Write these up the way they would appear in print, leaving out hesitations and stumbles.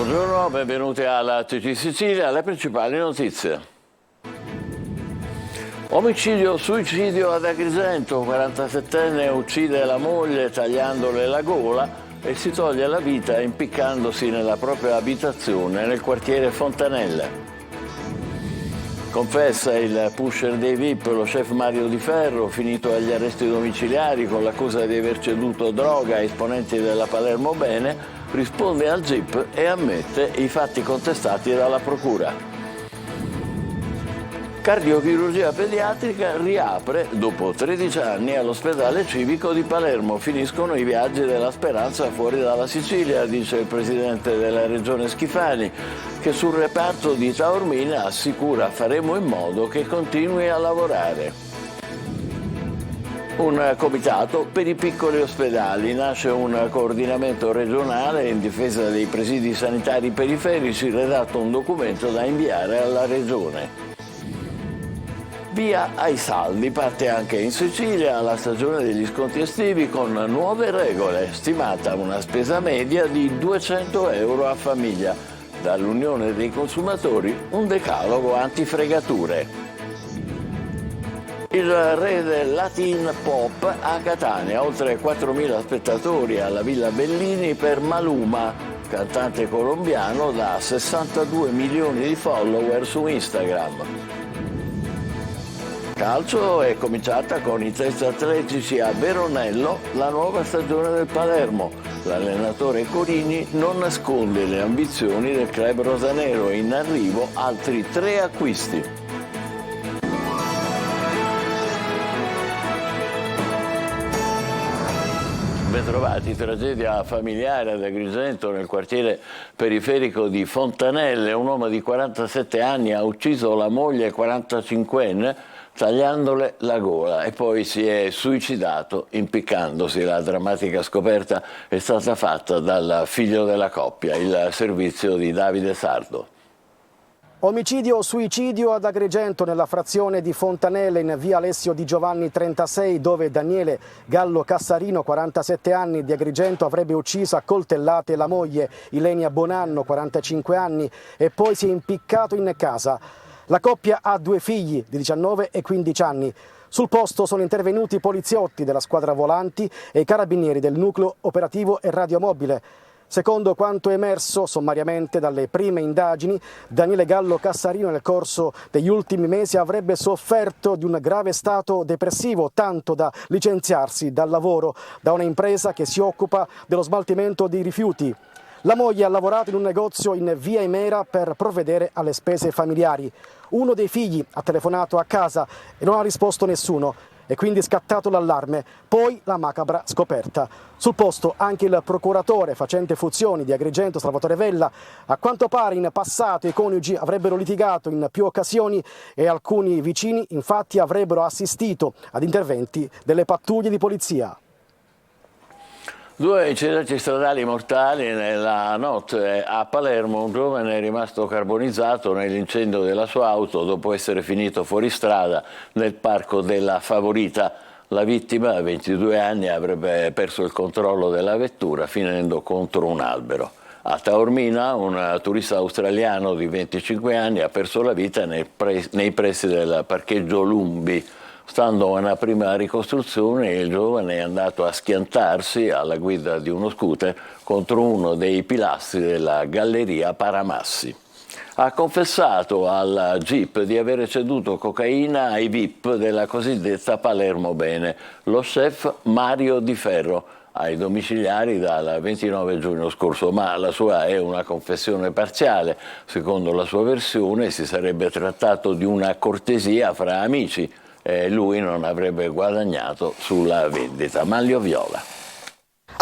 Buongiorno, benvenuti alla TG Sicilia, le principali notizie. Omicidio-suicidio ad Agrigento, 47enne uccide la moglie tagliandole la gola e si toglie la vita impiccandosi nella propria abitazione nel quartiere Fontanelle. Confessa il pusher dei VIP, lo chef Mario Di Ferro, finito agli arresti domiciliari con l'accusa di aver ceduto droga a esponenti della Palermo Bene, risponde al GIP e ammette i fatti contestati dalla Procura. Cardiochirurgia pediatrica riapre dopo 13 anni all'ospedale civico di Palermo. Finiscono i viaggi della speranza fuori dalla Sicilia, dice il presidente della regione Schifani, che sul reparto di Taormina assicura: faremo in modo che continui a lavorare. Un comitato per i piccoli ospedali. Nasce un coordinamento regionale in difesa dei presidi sanitari periferici, redatto un documento da inviare alla regione. Via ai saldi, parte anche in Sicilia la stagione degli sconti estivi con nuove regole, stimata una spesa media di 200 euro a famiglia. Dall'Unione dei Consumatori un decalogo antifregature. Il re del Latin Pop a Catania, oltre 4.000 spettatori alla Villa Bellini per Maluma, cantante colombiano da 62 milioni di follower su Instagram. Calcio è cominciata con i test atletici a Veronello, la nuova stagione del Palermo. L'allenatore Corini non nasconde le ambizioni del club rosanero, in arrivo altri 3 acquisti. Bentrovati, tragedia familiare ad Agrigento nel quartiere periferico di Fontanelle. Un uomo di 47 anni ha ucciso la moglie 45enne tagliandole la gola e poi si è suicidato impiccandosi. La drammatica scoperta è stata fatta dal figlio della coppia, il servizio di Davide Sardo. Omicidio-suicidio ad Agrigento nella frazione di Fontanelle in via Alessio Di Giovanni 36, dove Daniele Gallo Cassarino, 47 anni, di Agrigento, avrebbe ucciso a coltellate la moglie Ilenia Bonanno, 45 anni, e poi si è impiccato in casa. La coppia ha 2 figli di 19 e 15 anni. Sul posto sono intervenuti i poliziotti della squadra volanti e i carabinieri del nucleo operativo e radiomobile. Secondo quanto emerso sommariamente dalle prime indagini, Daniele Gallo Cassarino nel corso degli ultimi mesi avrebbe sofferto di un grave stato depressivo, tanto da licenziarsi dal lavoro da una impresa che si occupa dello smaltimento di rifiuti. La moglie ha lavorato in un negozio in via Imera per provvedere alle spese familiari. Uno dei figli ha telefonato a casa e non ha risposto nessuno. È quindi scattato l'allarme, poi la macabra scoperta. Sul posto anche il procuratore facente funzioni di Agrigento, Salvatore Vella. A quanto pare in passato i coniugi avrebbero litigato in più occasioni e alcuni vicini infatti avrebbero assistito ad interventi delle pattuglie di polizia. 2 incidenti stradali mortali nella notte a Palermo. Un giovane è rimasto carbonizzato nell'incendio della sua auto dopo essere finito fuori strada nel parco della Favorita. La vittima, 22 anni, avrebbe perso il controllo della vettura finendo contro un albero. A Taormina un turista australiano di 25 anni ha perso la vita nei pressi del parcheggio Lumbi. Stando a una prima ricostruzione, il giovane è andato a schiantarsi alla guida di uno scooter contro uno dei pilastri della galleria Paramassi. Ha confessato al GIP di aver ceduto cocaina ai VIP della cosiddetta Palermo Bene, lo chef Mario Di Ferro, ai domiciliari dal 29 giugno scorso, ma la sua è una confessione parziale. Secondo la sua versione si sarebbe trattato di una cortesia fra amici. Lui non avrebbe guadagnato sulla vendita. Manlio Viola.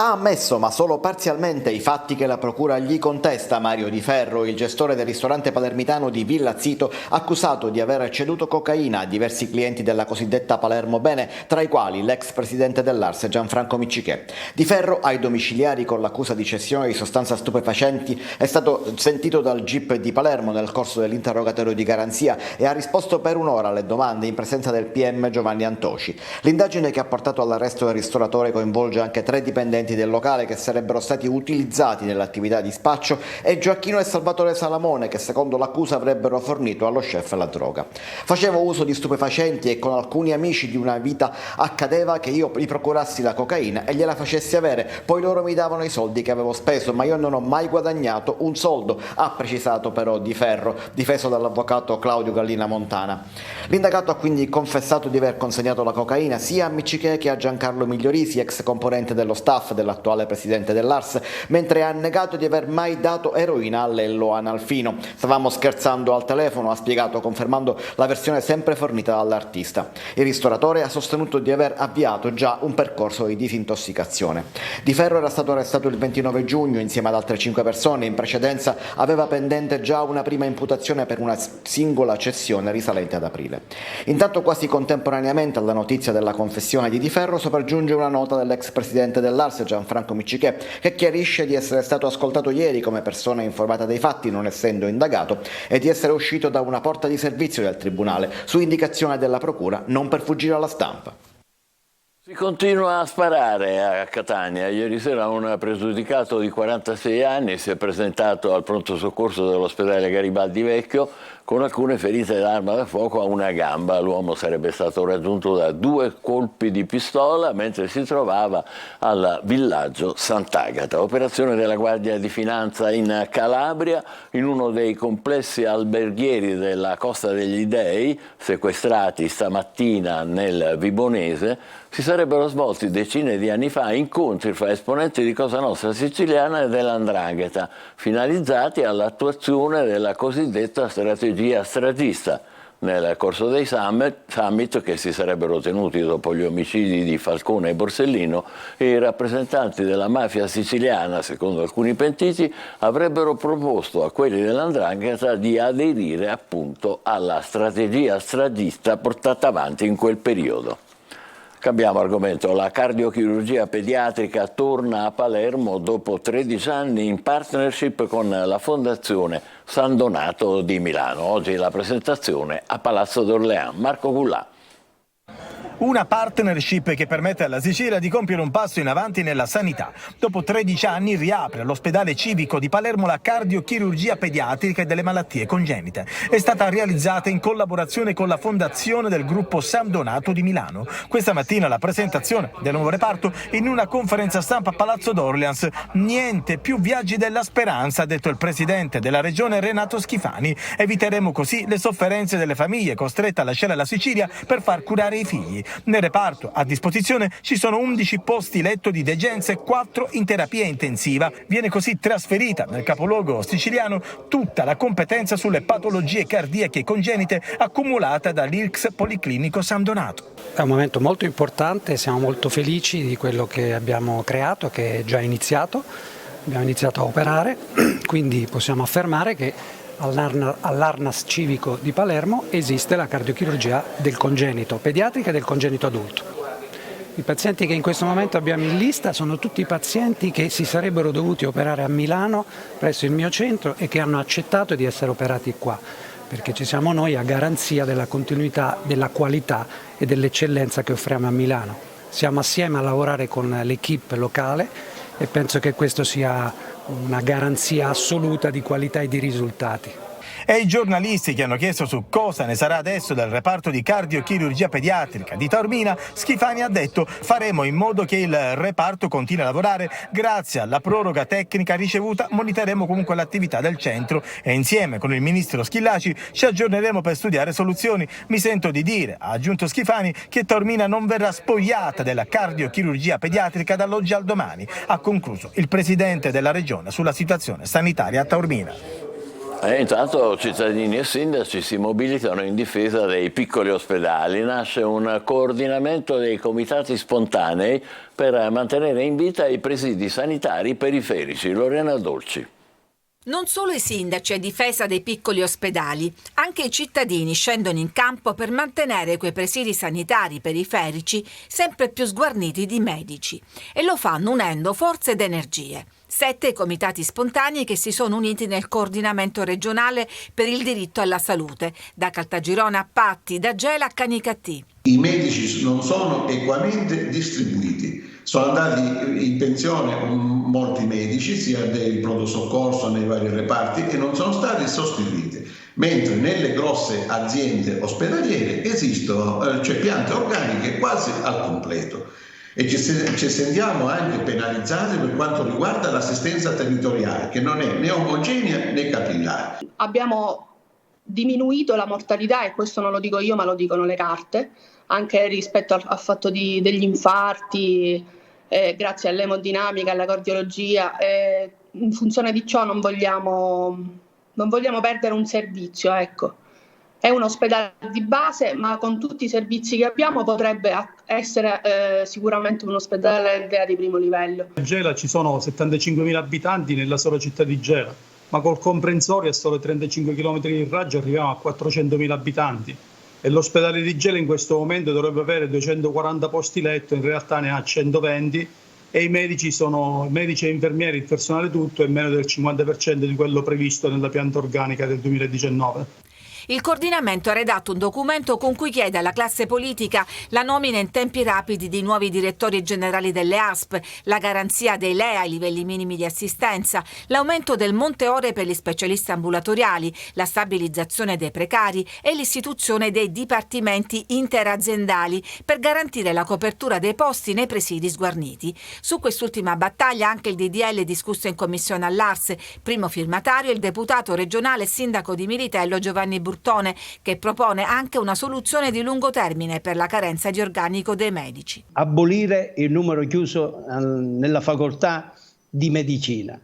Ha ammesso, ma solo parzialmente, i fatti che la procura gli contesta. Mario Di Ferro, il gestore del ristorante palermitano di Villa Zito, accusato di aver ceduto cocaina a diversi clienti della cosiddetta Palermo Bene, tra i quali l'ex presidente dell'Ars Gianfranco Miccichè. Di Ferro, ai domiciliari con l'accusa di cessione di sostanze stupefacenti, è stato sentito dal GIP di Palermo nel corso dell'interrogatorio di garanzia e ha risposto per un'ora alle domande in presenza del PM Giovanni Antoci. L'indagine che ha portato all'arresto del ristoratore coinvolge anche 3 dipendenti dipendenti del locale che sarebbero stati utilizzati nell'attività di spaccio e Gioacchino e Salvatore Salamone che secondo l'accusa avrebbero fornito allo chef la droga. Facevo uso di stupefacenti e con alcuni amici di una vita accadeva che io gli procurassi la cocaina e gliela facessi avere, poi loro mi davano i soldi che avevo speso, ma io non ho mai guadagnato un soldo, ha precisato però Di Ferro, difeso dall'avvocato Claudio Gallina Montana. L'indagato ha quindi confessato di aver consegnato la cocaina sia a Miccichè che a Giancarlo Migliorisi, ex componente dello staff dell'attuale presidente dell'Ars, mentre ha negato di aver mai dato eroina a Lello Analfino. Stavamo scherzando al telefono, ha spiegato, confermando la versione sempre fornita dall'artista. Il ristoratore ha sostenuto di aver avviato già un percorso di disintossicazione. Di Ferro era stato arrestato il 29 giugno insieme ad altre 5 persone. In precedenza aveva pendente già una prima imputazione per una singola cessione risalente ad aprile. Intanto, quasi contemporaneamente alla notizia della confessione di Di Ferro, sopraggiunge una nota dell'ex presidente dell'Ars Gianfranco Miccichè, che chiarisce di essere stato ascoltato ieri come persona informata dei fatti, non essendo indagato, e di essere uscito da una porta di servizio del tribunale su indicazione della procura, non per fuggire alla stampa. Si continua a sparare a Catania. Ieri sera un pregiudicato di 46 anni si è presentato al pronto soccorso dell'ospedale Garibaldi Vecchio con alcune ferite d'arma da fuoco a una gamba. L'uomo sarebbe stato raggiunto da 2 colpi di pistola mentre si trovava al villaggio Sant'Agata. Operazione della Guardia di Finanza in Calabria, in uno dei complessi alberghieri della Costa degli Dei, sequestrati stamattina nel Vibonese. Si sarebbero svolti decine di anni fa incontri fra esponenti di Cosa Nostra siciliana e dell''Ndrangheta, finalizzati all'attuazione della cosiddetta strategia stratista. Nel corso dei summit che si sarebbero tenuti dopo gli omicidi di Falcone e Borsellino, i rappresentanti della mafia siciliana, secondo alcuni pentiti, avrebbero proposto a quelli dell''Ndrangheta di aderire appunto alla strategia stratista portata avanti in quel periodo. Cambiamo argomento. La cardiochirurgia pediatrica torna a Palermo dopo 13 anni in partnership con la Fondazione San Donato di Milano. Oggi la presentazione a Palazzo d'Orléans. Marco Gullà. Una partnership che permette alla Sicilia di compiere un passo in avanti nella sanità. Dopo 13 anni riapre all'ospedale civico di Palermo la cardiochirurgia pediatrica e delle malattie congenite. È stata realizzata in collaborazione con la fondazione del gruppo San Donato di Milano. Questa mattina la presentazione del nuovo reparto in una conferenza stampa a Palazzo d'Orléans. Niente più viaggi della speranza, ha detto il presidente della regione Renato Schifani. Eviteremo così le sofferenze delle famiglie costrette a lasciare la Sicilia per far curare i figli. Nel reparto a disposizione ci sono 11 posti letto di degenza e 4 in terapia intensiva. Viene così trasferita nel capoluogo siciliano tutta la competenza sulle patologie cardiache congenite accumulata dall'IRCS Policlinico San Donato. È un momento molto importante, siamo molto felici di quello che abbiamo creato, che è già iniziato. Abbiamo iniziato a operare, quindi possiamo affermare che all'Arnas civico di Palermo esiste la cardiochirurgia del congenito pediatrica e del congenito adulto. I pazienti che in questo momento abbiamo in lista sono tutti pazienti che si sarebbero dovuti operare a Milano presso il mio centro e che hanno accettato di essere operati qua, perché ci siamo noi a garanzia della continuità, della qualità e dell'eccellenza che offriamo a Milano. Siamo assieme a lavorare con l'equipe locale e penso che questo sia una garanzia assoluta di qualità e di risultati. E i giornalisti che hanno chiesto su cosa ne sarà adesso del reparto di cardiochirurgia pediatrica di Taormina, Schifani ha detto: faremo in modo che il reparto continui a lavorare. Grazie alla proroga tecnica ricevuta monitoreremo comunque l'attività del centro e insieme con il ministro Schillaci ci aggiorneremo per studiare soluzioni. Mi sento di dire, ha aggiunto Schifani, che Taormina non verrà spogliata della cardiochirurgia pediatrica dall'oggi al domani, ha concluso il presidente della regione sulla situazione sanitaria a Taormina. Intanto cittadini e sindaci si mobilitano in difesa dei piccoli ospedali. Nasce un coordinamento dei comitati spontanei per mantenere in vita i presidi sanitari periferici. Lorena Dolci. Non solo i sindaci a difesa dei piccoli ospedali, anche i cittadini scendono in campo per mantenere quei presidi sanitari periferici sempre più sguarniti di medici e lo fanno unendo forze ed energie. 7 comitati spontanei che si sono uniti nel coordinamento regionale per il diritto alla salute, da Caltagirone a Patti, da Gela a Canicattì. I medici non sono equamente distribuiti. Sono andati in pensione molti medici, sia del pronto soccorso nei vari reparti, e non sono stati sostituiti, mentre nelle grosse aziende ospedaliere esistono piante organiche quasi al completo. E ci sentiamo anche penalizzati per quanto riguarda l'assistenza territoriale, che non è né omogenea né capillare. Abbiamo diminuito la mortalità, e questo non lo dico io ma lo dicono le carte, anche rispetto al fatto degli infarti, grazie all'emodinamica, alla cardiologia. In funzione di ciò non vogliamo perdere un servizio, ecco. È un ospedale di base, ma con tutti i servizi che abbiamo potrebbe essere sicuramente un ospedale di primo livello. A Gela ci sono 75.000 abitanti nella sola città di Gela, ma col comprensorio a solo 35 km di raggio arriviamo a 400.000 abitanti. E l'ospedale di Gela in questo momento dovrebbe avere 240 posti letto, in realtà ne ha 120, e i medici e infermieri, il personale tutto, è meno del 50% di quello previsto nella pianta organica del 2019. Il coordinamento ha redatto un documento con cui chiede alla classe politica la nomina in tempi rapidi di nuovi direttori generali delle ASP, la garanzia dei LEA ai livelli minimi di assistenza, l'aumento del monte ore per gli specialisti ambulatoriali, la stabilizzazione dei precari e l'istituzione dei dipartimenti interaziendali per garantire la copertura dei posti nei presidi sguarniti. Su quest'ultima battaglia anche il DDL discusso in commissione all'Arse, primo firmatario il deputato regionale e sindaco di Militello Giovanni Burtone, che propone anche una soluzione di lungo termine per la carenza di organico dei medici. Abolire il numero chiuso nella facoltà di medicina,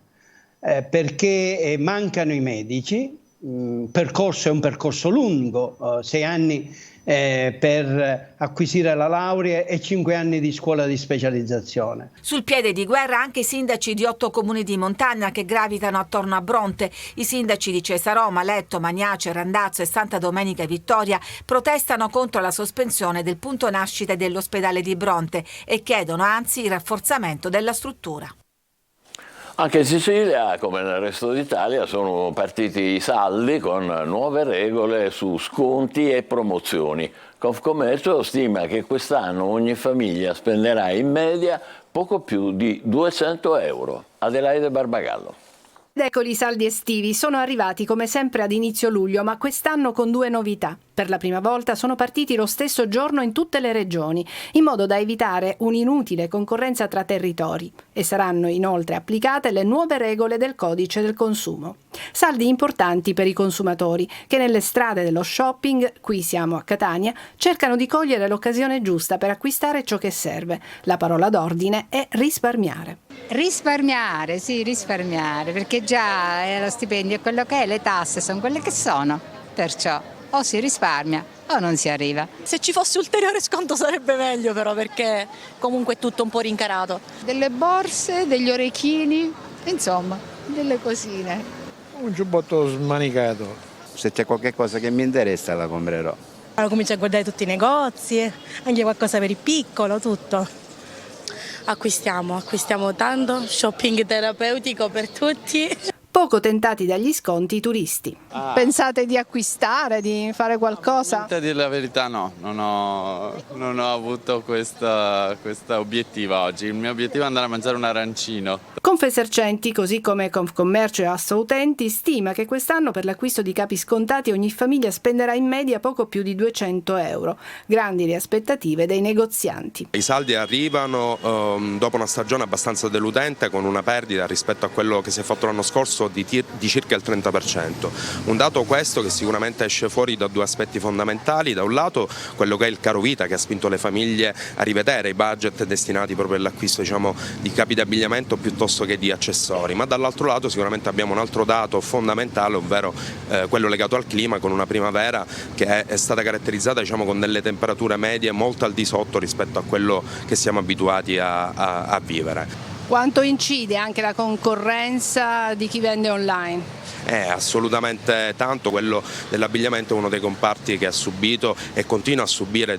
perché mancano i medici. Il percorso è un percorso lungo, 6 anni per acquisire la laurea e 5 anni di scuola di specializzazione. Sul piede di guerra anche i sindaci di 8 comuni di montagna che gravitano attorno a Bronte. I sindaci di Cesaroma, Letto, Magnace, Randazzo e Santa Domenica Vittoria protestano contro la sospensione del punto nascita dell'ospedale di Bronte e chiedono anzi il rafforzamento della struttura. Anche in Sicilia, come nel resto d'Italia, sono partiti i saldi con nuove regole su sconti e promozioni. Confcommercio stima che quest'anno ogni famiglia spenderà in media poco più di 200 euro. Adelaide Barbagallo. Ed eccoli i saldi estivi, sono arrivati come sempre ad inizio luglio, ma quest'anno con 2 novità. Per la prima volta sono partiti lo stesso giorno in tutte le regioni, in modo da evitare un'inutile concorrenza tra territori, e saranno inoltre applicate le nuove regole del codice del consumo. Saldi importanti per i consumatori, che nelle strade dello shopping, qui siamo a Catania, cercano di cogliere l'occasione giusta per acquistare ciò che serve. La parola d'ordine è risparmiare. Risparmiare, sì, risparmiare, perché già lo stipendio è quello che è, le tasse sono quelle che sono, perciò o si risparmia o non si arriva. Se ci fosse ulteriore sconto sarebbe meglio però, perché comunque è tutto un po' rincarato. Delle borse, degli orecchini, insomma, delle cosine. Un giubbotto smanicato. Se c'è qualche cosa che mi interessa la comprerò. Allora comincio a guardare tutti i negozi, anche qualcosa per il piccolo, tutto. Acquistiamo tanto, shopping terapeutico per tutti. Poco tentati dagli sconti i turisti. Pensate di acquistare, di fare qualcosa? A dire la verità no, non ho avuto questa obiettiva oggi. Il mio obiettivo è andare a mangiare un arancino. Confesercenti, così come Confcommercio e Assoutenti, stima che quest'anno per l'acquisto di capi scontati ogni famiglia spenderà in media poco più di 200 euro. Grandi le aspettative dei negozianti. I saldi arrivano dopo una stagione abbastanza deludente, con una perdita rispetto a quello che si è fatto l'anno scorso di circa il 30%. Un dato questo che sicuramente esce fuori da 2 aspetti fondamentali: da un lato quello che è il caro vita, che ha spinto le famiglie a rivedere i budget destinati proprio all'acquisto di capi di abbigliamento piuttosto che di accessori, ma dall'altro lato sicuramente abbiamo un altro dato fondamentale, ovvero quello legato al clima, con una primavera che è stata caratterizzata con delle temperature medie molto al di sotto rispetto a quello che siamo abituati a vivere. Quanto incide anche la concorrenza di chi vende online? Assolutamente tanto. Quello dell'abbigliamento è uno dei comparti che ha subito e continua a subire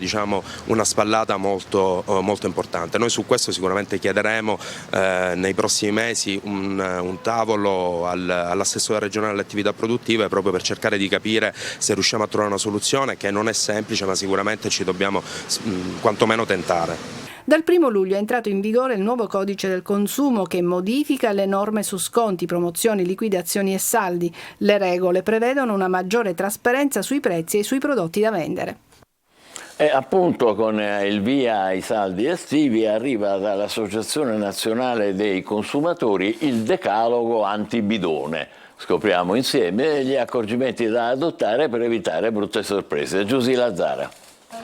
una spallata molto importante. Noi su questo sicuramente chiederemo nei prossimi mesi un tavolo all'assessore regionale alle attività produttive, proprio per cercare di capire se riusciamo a trovare una soluzione che non è semplice, ma sicuramente ci dobbiamo quantomeno tentare. Dal 1 luglio è entrato in vigore il nuovo codice del consumo che modifica le norme su sconti, promozioni, liquidazioni e saldi. Le regole prevedono una maggiore trasparenza sui prezzi e sui prodotti da vendere. E appunto con il via ai saldi estivi arriva dall'Associazione Nazionale dei Consumatori il decalogo antibidone. Scopriamo insieme gli accorgimenti da adottare per evitare brutte sorprese. Giusy Lazzara.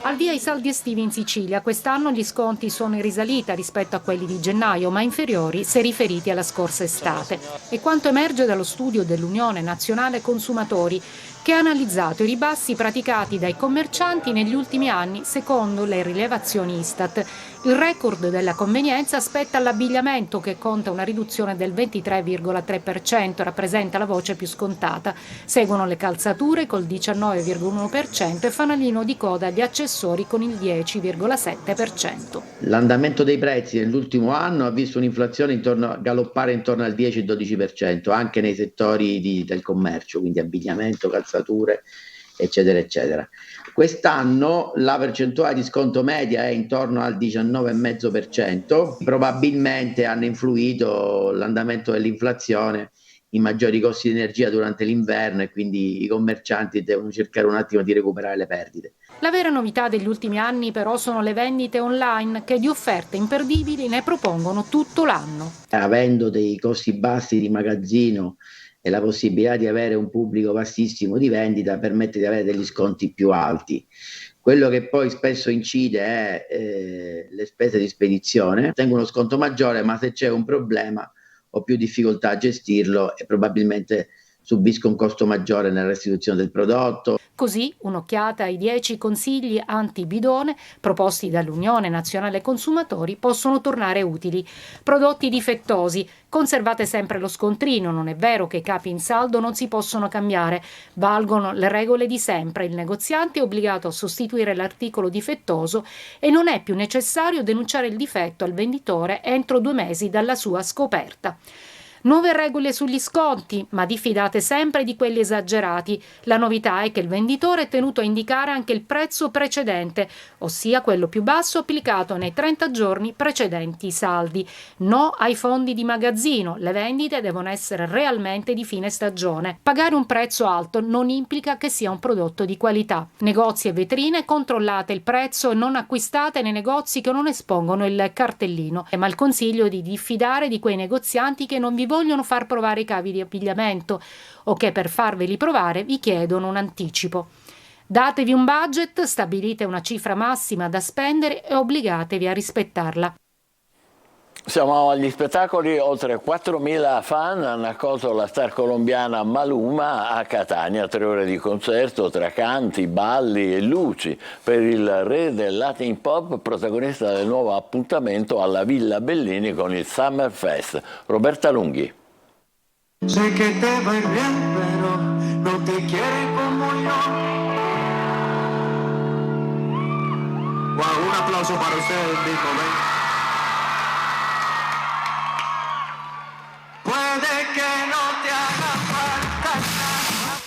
Al via i saldi estivi in Sicilia, quest'anno gli sconti sono in risalita rispetto a quelli di gennaio, ma inferiori se riferiti alla scorsa estate. E quanto emerge dallo studio dell'Unione Nazionale Consumatori, che ha analizzato i ribassi praticati dai commercianti negli ultimi anni secondo le rilevazioni Istat. Il record della convenienza spetta all'abbigliamento, che conta una riduzione del 23,3%, rappresenta la voce più scontata. Seguono le calzature col 19,1% e fanalino di coda gli accessori con il 10,7%. L'andamento dei prezzi nell'ultimo anno ha visto un'inflazione galoppare intorno al 10-12%, anche nei settori del commercio, quindi abbigliamento, calzature, eccetera, eccetera. Quest'anno la percentuale di sconto media è intorno al 19,5%, probabilmente hanno influito l'andamento dell'inflazione, i maggiori costi di energia durante l'inverno, e quindi i commercianti devono cercare un attimo di recuperare le perdite. La vera novità degli ultimi anni però sono le vendite online, che di offerte imperdibili ne propongono tutto l'anno. Avendo dei costi bassi di magazzino e la possibilità di avere un pubblico vastissimo di vendita, permette di avere degli sconti più alti. Quello che poi spesso incide è le spese di spedizione. Tengo uno sconto maggiore, ma se c'è un problema ho più difficoltà a gestirlo e probabilmente subisco un costo maggiore nella restituzione del prodotto. Così un'occhiata ai 10 consigli anti-bidone proposti dall'Unione Nazionale Consumatori possono tornare utili. Prodotti difettosi. Conservate sempre lo scontrino, non è vero che i capi in saldo non si possono cambiare. Valgono le regole di sempre, il negoziante è obbligato a sostituire l'articolo difettoso e non è più necessario denunciare il difetto al venditore entro 2 mesi dalla sua scoperta. Nuove regole sugli sconti, ma diffidate sempre di quelli esagerati. La novità è che il venditore è tenuto a indicare anche il prezzo precedente, ossia quello più basso applicato nei 30 giorni precedenti i saldi. No ai fondi di magazzino, le vendite devono essere realmente di fine stagione. Pagare un prezzo alto non implica che sia un prodotto di qualità. Negozi e vetrine, controllate il prezzo e non acquistate nei negozi che non espongono il cartellino. Ma il consiglio è di diffidare di quei negozianti che non vi vogliono far provare i cavi di abbigliamento o che per farveli provare vi chiedono un anticipo. Datevi un budget, stabilite una cifra massima da spendere e obbligatevi a rispettarla. Siamo agli spettacoli, oltre 4.000 fan hanno accolto la star colombiana Maluma a Catania, 3 ore di concerto tra canti, balli e luci per il re del Latin Pop, protagonista del nuovo appuntamento alla Villa Bellini con il Summer Fest. Roberta Lunghi. Sé que te va bien, pero no te quiere como yo. Wow, un applauso para ustedes, mismo, ¿ven?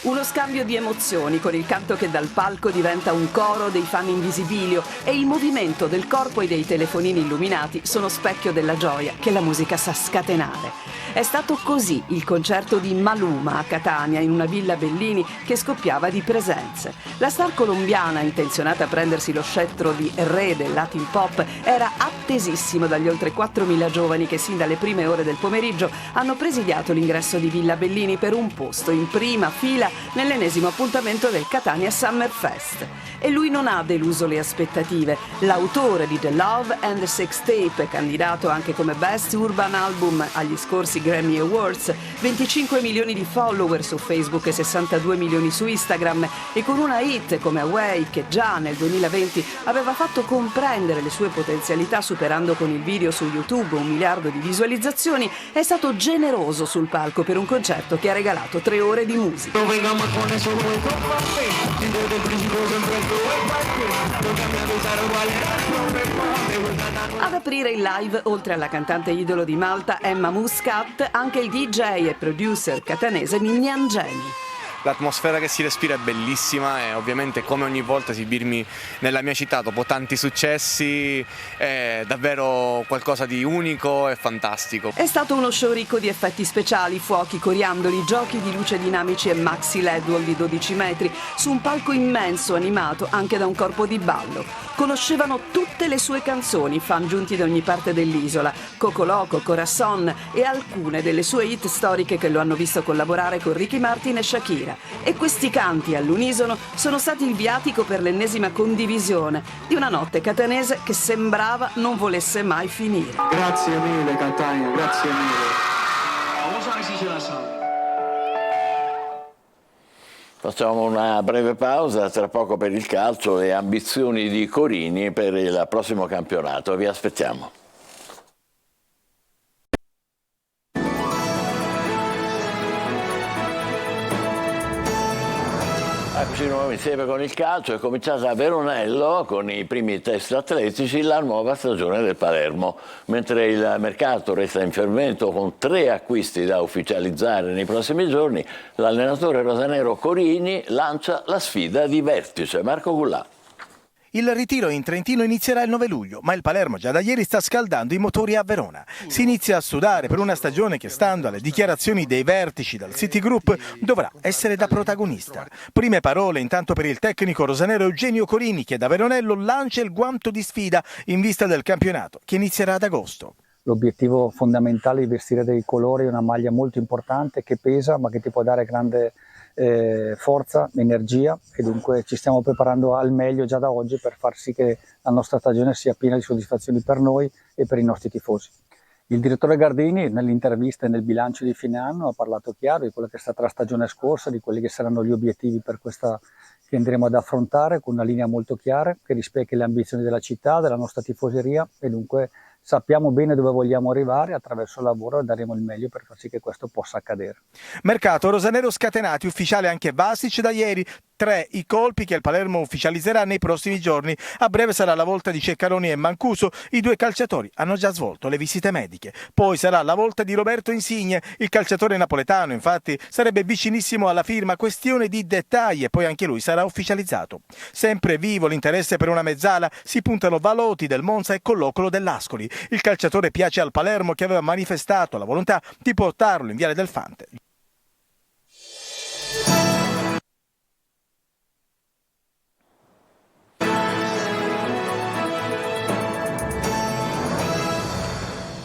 Uno scambio di emozioni con il canto che dal palco diventa un coro dei fan in visibilio e il movimento del corpo e dei telefonini illuminati sono specchio della gioia che la musica sa scatenare. È stato così il concerto di Maluma a Catania, in una Villa Bellini che scoppiava di presenze. La star colombiana, intenzionata a prendersi lo scettro di re del Latin Pop, era attesissimo dagli oltre 4.000 giovani che sin dalle prime ore del pomeriggio hanno presidiato l'ingresso di Villa Bellini per un posto in prima fila nell'ennesimo appuntamento del Catania Summer Fest. E lui non ha deluso le aspettative. L'autore di The Love and the Sex Tape, candidato anche come Best Urban Album agli scorsi Grammy Awards, 25 milioni di follower su Facebook e 62 milioni su Instagram, e con una hit come Away che già nel 2020 aveva fatto comprendere le sue potenzialità superando con il video su YouTube 1 miliardo di visualizzazioni, è stato generoso sul palco per un concerto che ha regalato 3 ore di musica. Ad aprire il live, oltre alla cantante idolo di Malta Emma Muscat, anche il DJ e producer catanese Mignan Geni. L'atmosfera che si respira è bellissima e ovviamente come ogni volta esibirmi nella mia città dopo tanti successi è davvero qualcosa di unico e fantastico. È stato uno show ricco di effetti speciali, fuochi, coriandoli, giochi di luce dinamici e maxi LED wall di 12 metri su un palco immenso animato anche da un corpo di ballo. Conoscevano tutte le sue canzoni, fan giunti da ogni parte dell'isola, Coco Loco, Corazon e alcune delle sue hit storiche che lo hanno visto collaborare con Ricky Martin e Shakira. E questi canti all'unisono sono stati il viatico per l'ennesima condivisione di una notte catanese che sembrava non volesse mai finire. Grazie mille Catania, grazie mille. Facciamo una breve pausa, tra poco per il calcio e ambizioni di Corini per il prossimo campionato. Vi aspettiamo. Eccoci nuovi insieme con il calcio. È cominciata a Veronello con i primi test atletici la nuova stagione del Palermo. Mentre il mercato resta in fermento con 3 acquisti da ufficializzare nei prossimi giorni, l'allenatore rosanero Corini lancia la sfida di vertice. Marco Gullà. Il ritiro in Trentino inizierà il 9 luglio, ma il Palermo già da ieri sta scaldando i motori a Verona. Si inizia a sudare per una stagione che, stando alle dichiarazioni dei vertici del City Group, dovrà essere da protagonista. Prime parole intanto per il tecnico rosanero Eugenio Corini, che da Veronello lancia il guanto di sfida in vista del campionato, che inizierà ad agosto. L'obiettivo fondamentale è vestire dei colori, una maglia molto importante che pesa ma che ti può dare grande forza, energia, e dunque ci stiamo preparando al meglio già da oggi per far sì che la nostra stagione sia piena di soddisfazioni per noi e per i nostri tifosi. Il direttore Gardini nell'intervista e nel bilancio di fine anno ha parlato chiaro di quella che è stata la stagione scorsa, di quelli che saranno gli obiettivi per questa che andremo ad affrontare, con una linea molto chiara che rispecchi le ambizioni della città, della nostra tifoseria, e dunque sappiamo bene dove vogliamo arrivare, attraverso il lavoro daremo il meglio per far sì che questo possa accadere. Mercato rosanero scatenati, ufficiale anche Vasic da ieri. 3 i colpi che il Palermo ufficializzerà nei prossimi giorni. A breve sarà la volta di Ceccaroni e Mancuso. I 2 calciatori hanno già svolto le visite mediche. Poi sarà la volta di Roberto Insigne. Il calciatore napoletano, infatti, sarebbe vicinissimo alla firma. Questione di dettagli e poi anche lui sarà ufficializzato. Sempre vivo l'interesse per una mezzala. Si puntano Valoti del Monza e Collocolo dell'Ascoli. Il calciatore piace al Palermo, che aveva manifestato la volontà di portarlo in Viale del Fante.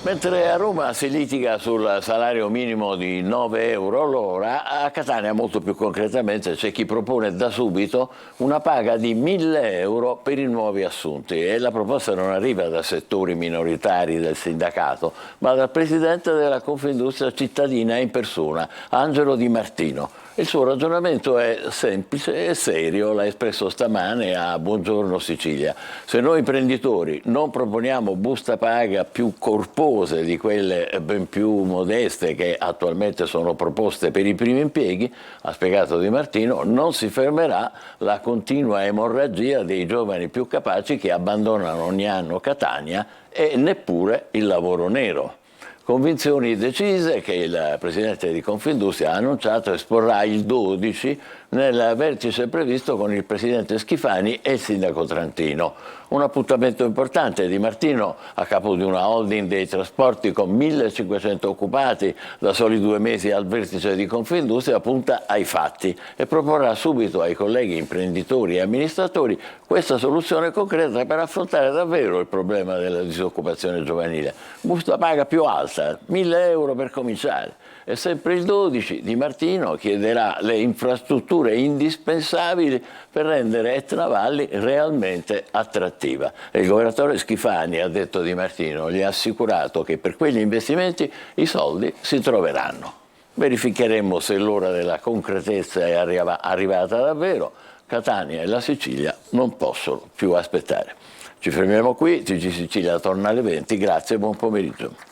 Mentre a Roma si litiga sul salario minimo di 9 euro l'ora, a Catania molto più concretamente c'è chi propone da subito una paga di 1.000 euro per i nuovi assunti, e la proposta non arriva da settori minoritari del sindacato, ma dal presidente della Confindustria cittadina in persona, Angelo Di Martino. Il suo ragionamento è semplice e serio, l'ha espresso stamane a Buongiorno Sicilia. Se noi imprenditori non proponiamo busta paga più corpose di quelle ben più modeste che attualmente sono proposte per i primi impieghi, ha spiegato Di Martino, non si fermerà la continua emorragia dei giovani più capaci che abbandonano ogni anno Catania e neppure il lavoro nero. Convinzioni decise che il presidente di Confindustria ha annunciato esporrà il 12 nel vertice previsto con il presidente Schifani e il sindaco Trantino. Un appuntamento importante. Di Martino, a capo di una holding dei trasporti con 1.500 occupati da soli 2 mesi al vertice di Confindustria, punta ai fatti e proporrà subito ai colleghi imprenditori e amministratori questa soluzione concreta per affrontare davvero il problema della disoccupazione giovanile. Busta paga più alta, 1.000 euro per cominciare. E sempre il 12 Di Martino chiederà le infrastrutture indispensabili per rendere Etna Valli realmente attrattiva. E il governatore Schifani, ha detto Di Martino, gli ha assicurato che per quegli investimenti i soldi si troveranno. Verificheremo se l'ora della concretezza è arrivata davvero. Catania e la Sicilia non possono più aspettare. Ci fermiamo qui, TG Sicilia torna alle 20, grazie e buon pomeriggio.